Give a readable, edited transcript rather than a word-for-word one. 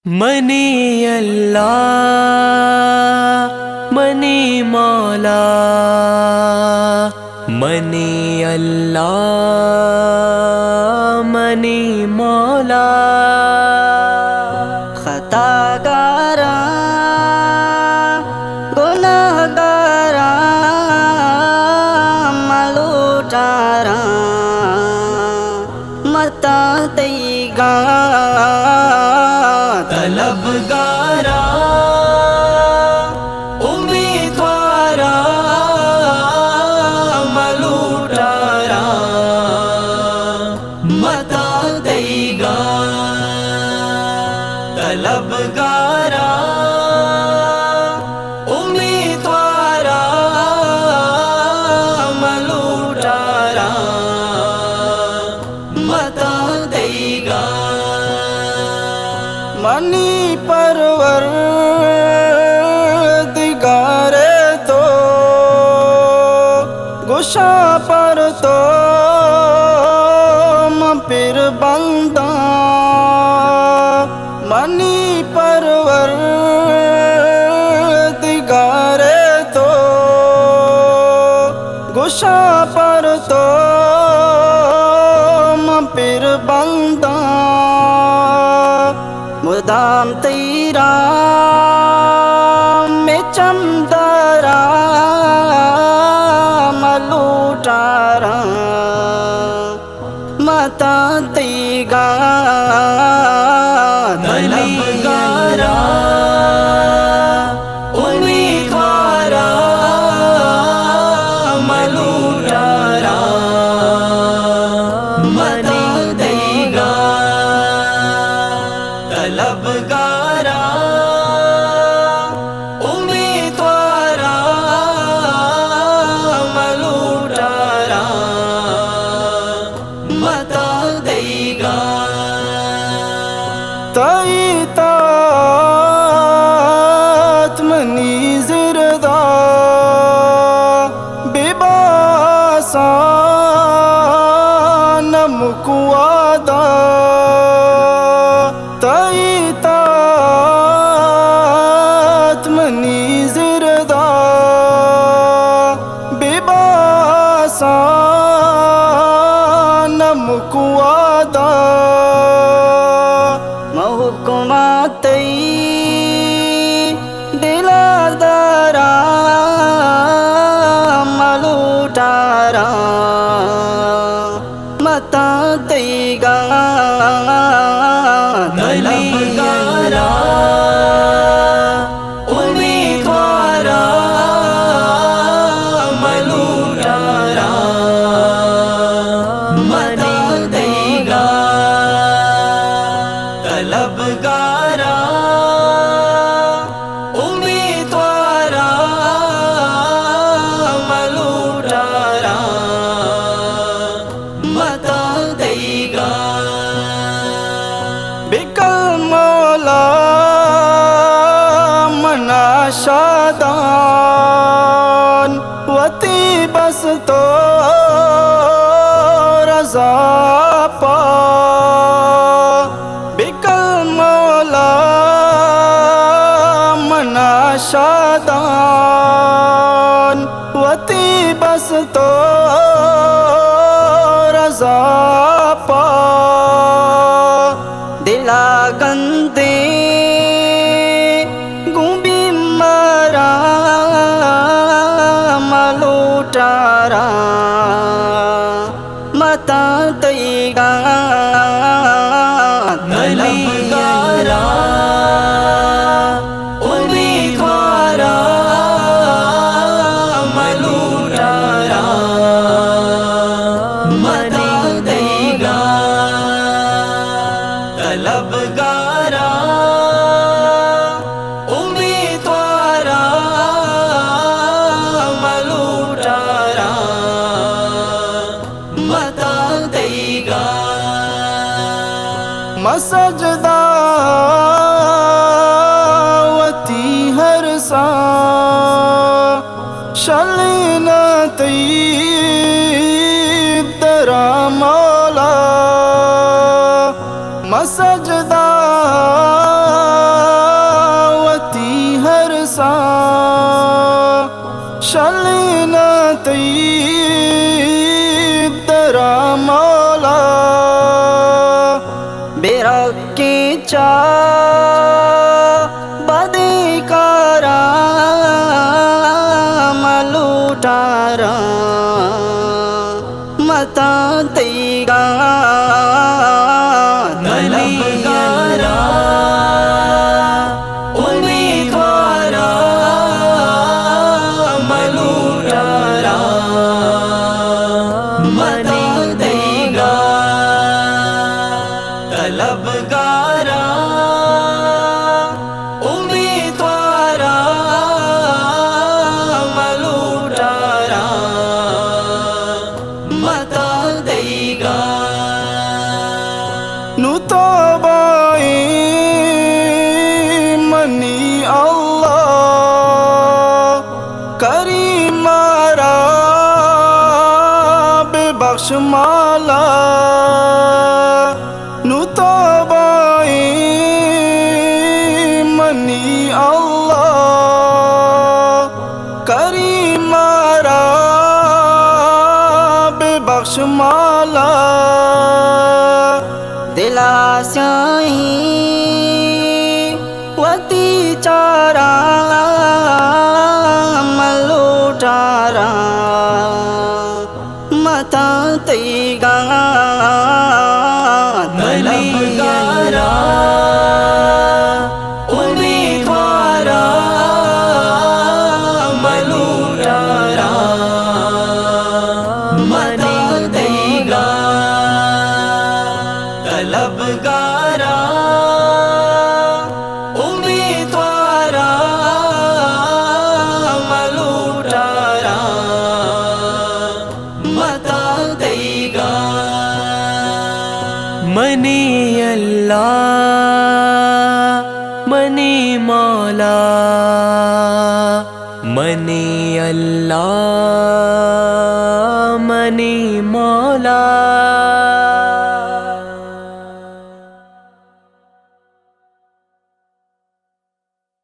Money अल्लाह money मौला, money अल्लाह money मौला। खतागारा गुनाहगारा मलूटारा मता देगा तलबगारा उम्मीदवारा मलूटारा मता देगा। तलबगारा उम्मीदवारा मलूटारा मता देगा। मनी परवर दिगारे तो गुशा पर तो फिर बंदा मनी परवर दिगारे तो गुशा पर तो फिर बंदा मुदाम तेरा में चमदारा मलूटारा मता देगा। तलबगारा उम्मीदवारा मलूटारा मता देगा। तलबगारा उम्मीदवारा मलूटारा मता देगा। तात्मनी जिरदा बेबासा नमकुआदा तात्मनी जिरदा बेबासा नमकुआदा महकुमाते दिलादारा मलूटारा मता देगा। तलबगारा उम्मीदवारा मलूटारा मता देगा। तलबगारा उम्मीदवारा मलूटारा मता देगा। बिकल मौला मना शादान वती बस तो रजा पा बिकल मौला मना शादान वती बस तो रजा पा दिला गंदे गुबी मरा मलूटारा मता देगा। तलबगारा उम्मीदवारा मलूटारा मता देगा। तलबगारा उम्मीदवारा मलूटारा मता देगा। मसजदा वती हर सा शलीना तय्यब दरा मौला मसजदा चा बदिकारा मलूटारा मता तेगा तलबगारा उम्मीदवारा मलूटारा मता तेगा तलबगारा उम्मीदवारा मलूटारा मता देगा नुताबाए मनी अल्लाह करीमारा बेबख्श माला नुताबाए मनी अल्लाह करीमारा बेबख्श माला दिलास्याही वती चारा मलूटारा मता तेगा तलबगारा उम्मीदवारा मलूटारा मता देगा तलबगारा उम्मीदवारा मलूटारा मता देगा मनी अल्लाह मनी मौला मनी अल्लाह मनी मौला